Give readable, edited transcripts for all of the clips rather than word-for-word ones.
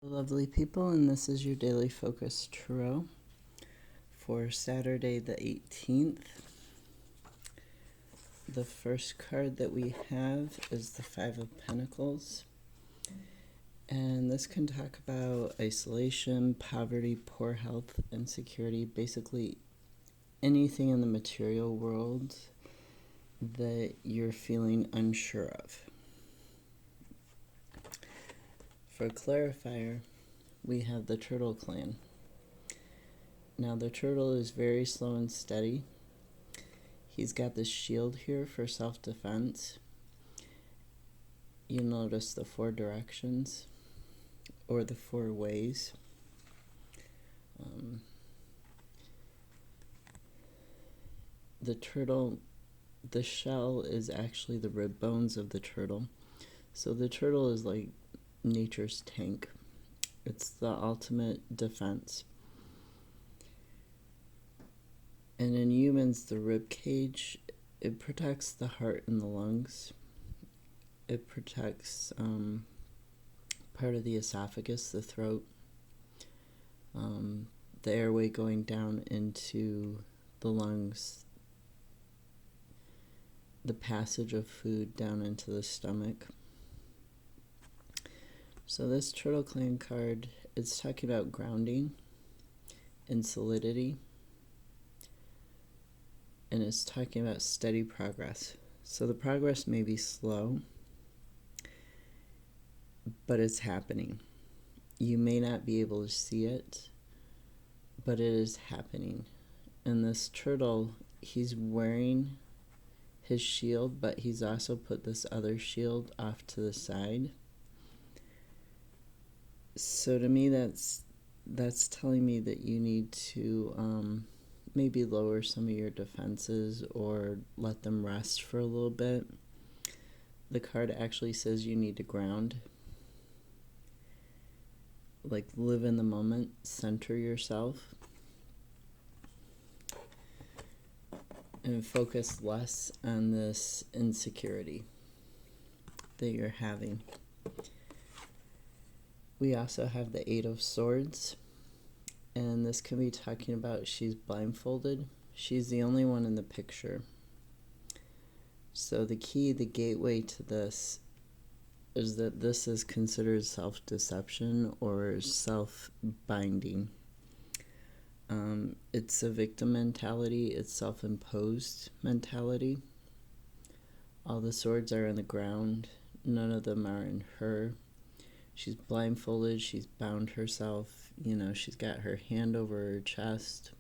Lovely people, and this is your daily focus tarot for Saturday the 18th. The first card that we have is the Five of Pentacles, and this can talk about isolation, poverty, poor health, insecurity, basically anything in the material world that you're feeling unsure of. For clarifier, we have the Turtle Clan. Now the turtle is very slow and steady. He's got this shield here for self-defense. You'll notice the 4 directions or the 4 ways. The turtle, the shell is actually the rib bones of the turtle. So the turtle is like nature's tank. It's the ultimate defense. And in humans, the rib cage, it protects the heart and the lungs. It protects part of the esophagus, the throat, the airway going down into the lungs, the passage of food down into the stomach. So this Turtle Clan card, it's talking about grounding and solidity, and it's talking about steady progress. So the progress may be slow, but it's happening. You may not be able to see it, but it is happening. And this turtle, he's wearing his shield, but he's also put this other shield off to the side. So to me, that's telling me that you need to maybe lower some of your defenses or let them rest for a little bit. The card actually says you need to ground. Like, live in the moment, center yourself, and focus less on this insecurity that you're having. We also have the 8 of Swords, and this can be talking about she's blindfolded. She's the only one in the picture. So the key, the gateway to this is that this is considered self-deception or self-binding. It's a victim mentality. It's self-imposed mentality. All the swords are on the ground. None of them are in her. She's blindfolded. She's bound herself. You know, she's got her hand over her chest.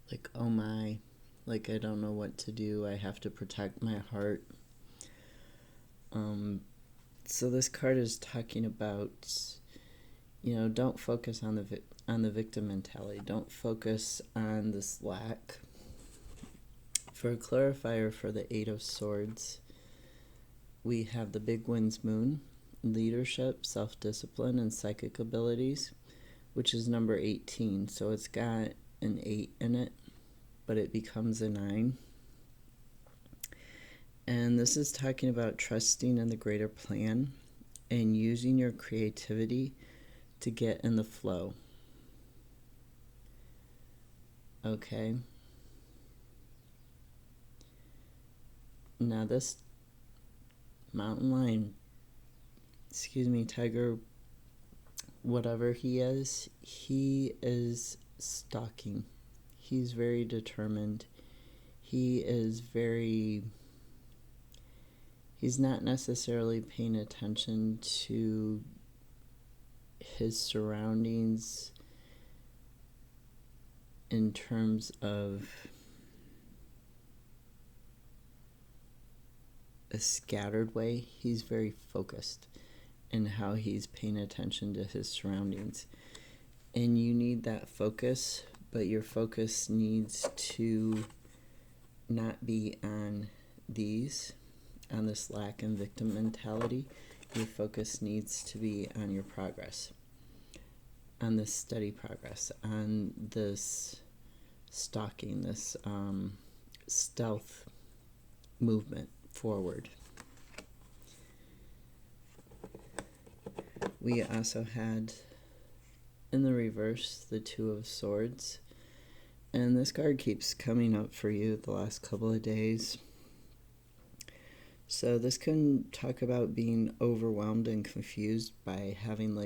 Like, oh my. Like, I don't know what to do. I have to protect my heart. So this card is talking about, you know, don't focus on the victim mentality. Don't focus on this lack. For a clarifier for the 8 of Swords, we have the Big Wind's Moon, leadership, self-discipline, and psychic abilities, which is number 18. So it's got an 8 in it, but it becomes a 9. And this is talking about trusting in the greater plan and using your creativity to get in the flow. Okay. Now this mountain lion, tiger, whatever he is stalking. He's very determined. He's not necessarily paying attention to his surroundings in terms of a scattered way. He's very focused in how he's paying attention to his surroundings. And you need that focus, but your focus needs to not be on this lack and victim mentality. Your focus needs to be on your progress, on this steady progress, on this stalking, this stealth movement forward. We also had, in the reverse, the Two of Swords. And this card keeps coming up for you the last couple of days. So this can talk about being overwhelmed and confused by having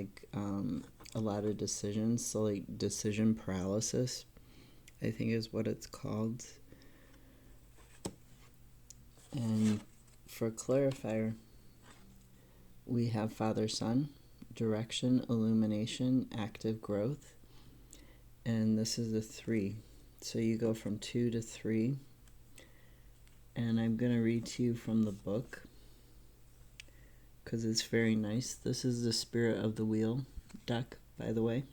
a lot of decisions. So like decision paralysis, I think is what it's called. And for clarifier, we have Father Son, direction, illumination, active growth. And this is a 3. So you go from 2 to 3. And I'm going to read to you from the book because it's very nice. This is the Spirit of the Wheel deck, by the way.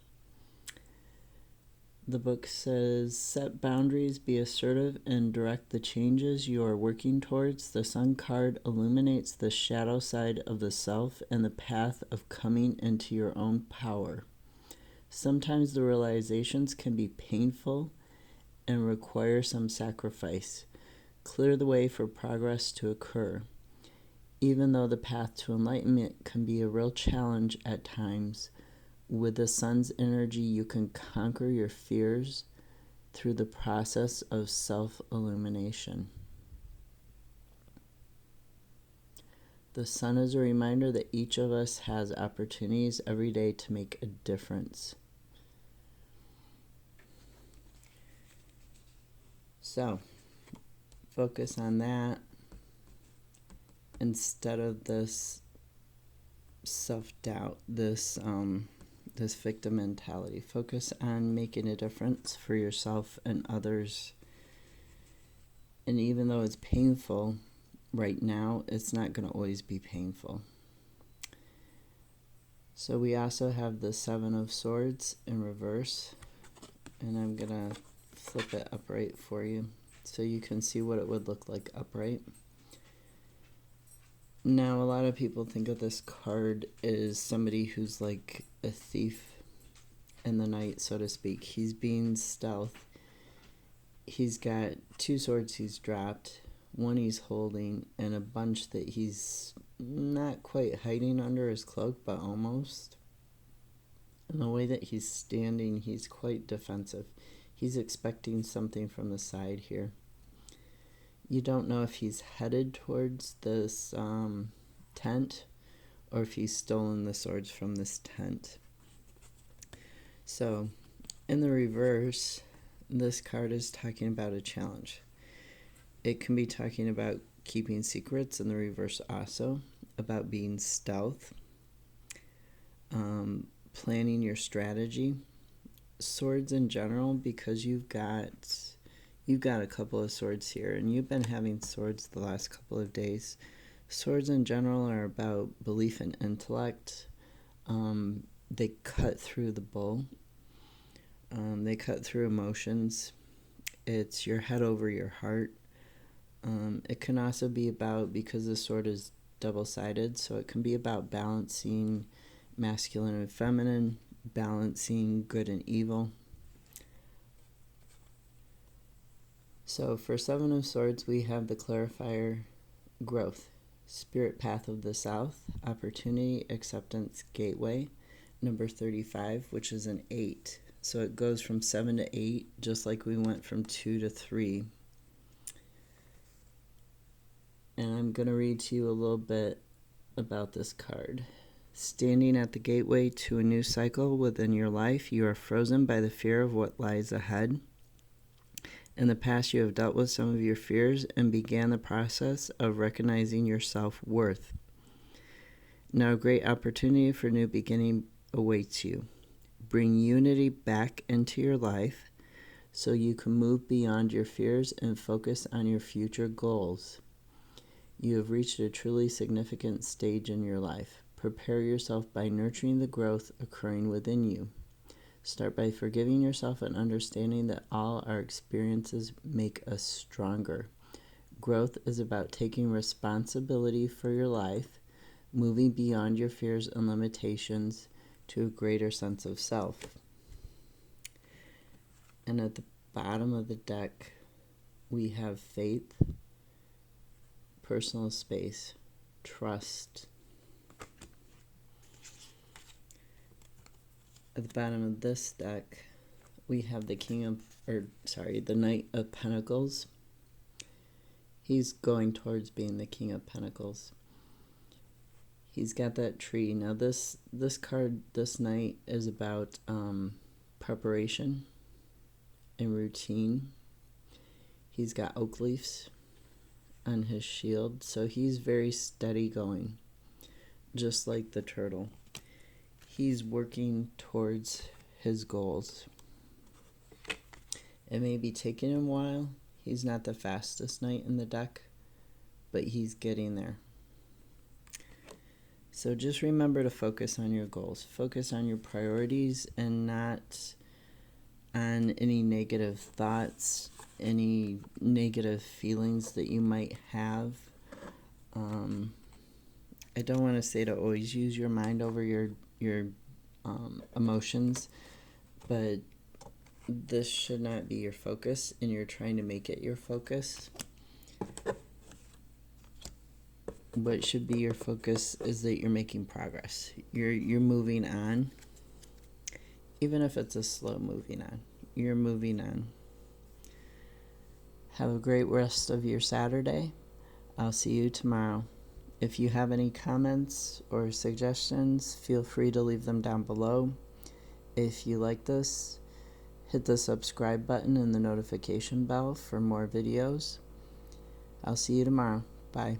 The book says, set boundaries, be assertive, and direct the changes you are working towards. The Sun card illuminates the shadow side of the self and the path of coming into your own power. Sometimes the realizations can be painful and require some sacrifice. Clear the way for progress to occur. Even though the path to enlightenment can be a real challenge at times, with the Sun's energy you can conquer your fears through the process of self-illumination. The Sun is a reminder that each of us has opportunities every day to make a difference. So, focus on that instead of this self-doubt, this victim mentality. Focus on making a difference for yourself and others. And even though it's painful right now, it's not going to always be painful. So we also have the Seven of Swords in reverse. And I'm going to flip it upright for you so you can see what it would look like upright. Now, a lot of people think of this card as somebody who's like a thief in the night, so to speak. He's being stealth. He's got 2 swords he's dropped, 1 he's holding, and a bunch that he's not quite hiding under his cloak, but almost. And the way that he's standing, he's quite defensive. He's expecting something from the side here. You don't know if he's headed towards this tent or if he's stolen the swords from this tent. So, in the reverse, this card is talking about a challenge. It can be talking about keeping secrets in the reverse also, about being stealth, planning your strategy, swords in general, because you've got a couple of swords here, and you've been having swords the last couple of days. Swords in general are about belief and intellect. They cut through the bull. They cut through emotions. It's your head over your heart. It can also be about, because the sword is double-sided, so it can be about balancing masculine and feminine, balancing good and evil. So for Seven of Swords, we have the clarifier growth, spirit path of the south, opportunity, acceptance, gateway, number 35, which is an 8. So it goes from 7 to 8, just like we went from 2 to 3. And I'm going to read to you a little bit about this card. Standing at the gateway to a new cycle within your life, you are frozen by the fear of what lies ahead. In the past, you have dealt with some of your fears and began the process of recognizing your self-worth. Now a great opportunity for new beginning awaits you. Bring unity back into your life so you can move beyond your fears and focus on your future goals. You have reached a truly significant stage in your life. Prepare yourself by nurturing the growth occurring within you. Start by forgiving yourself and understanding that all our experiences make us stronger. Growth is about taking responsibility for your life, moving beyond your fears and limitations to a greater sense of self. And at the bottom of the deck, we have faith, personal space, trust. At the bottom of this deck, we have the the Knight of Pentacles. He's going towards being the King of Pentacles. He's got that tree. Now this card, this Knight, is about preparation and routine. He's got oak leaves on his shield, so he's very steady going, just like the turtle. He's working towards his goals. It may be taking him a while. He's not the fastest knight in the deck, but he's getting there. So just remember to focus on your goals. Focus on your priorities and not on any negative thoughts, any negative feelings that you might have. I don't want to say to always use your mind over your emotions, but this should not be your focus, and you're trying to make it your focus. What should be your focus is that you're making progress. You're moving on, even if it's a slow moving on. You're moving on. Have a great rest of your Saturday. I'll see you tomorrow. If you have any comments or suggestions, feel free to leave them down below. If you like this, hit the subscribe button and the notification bell for more videos. I'll see you tomorrow. Bye.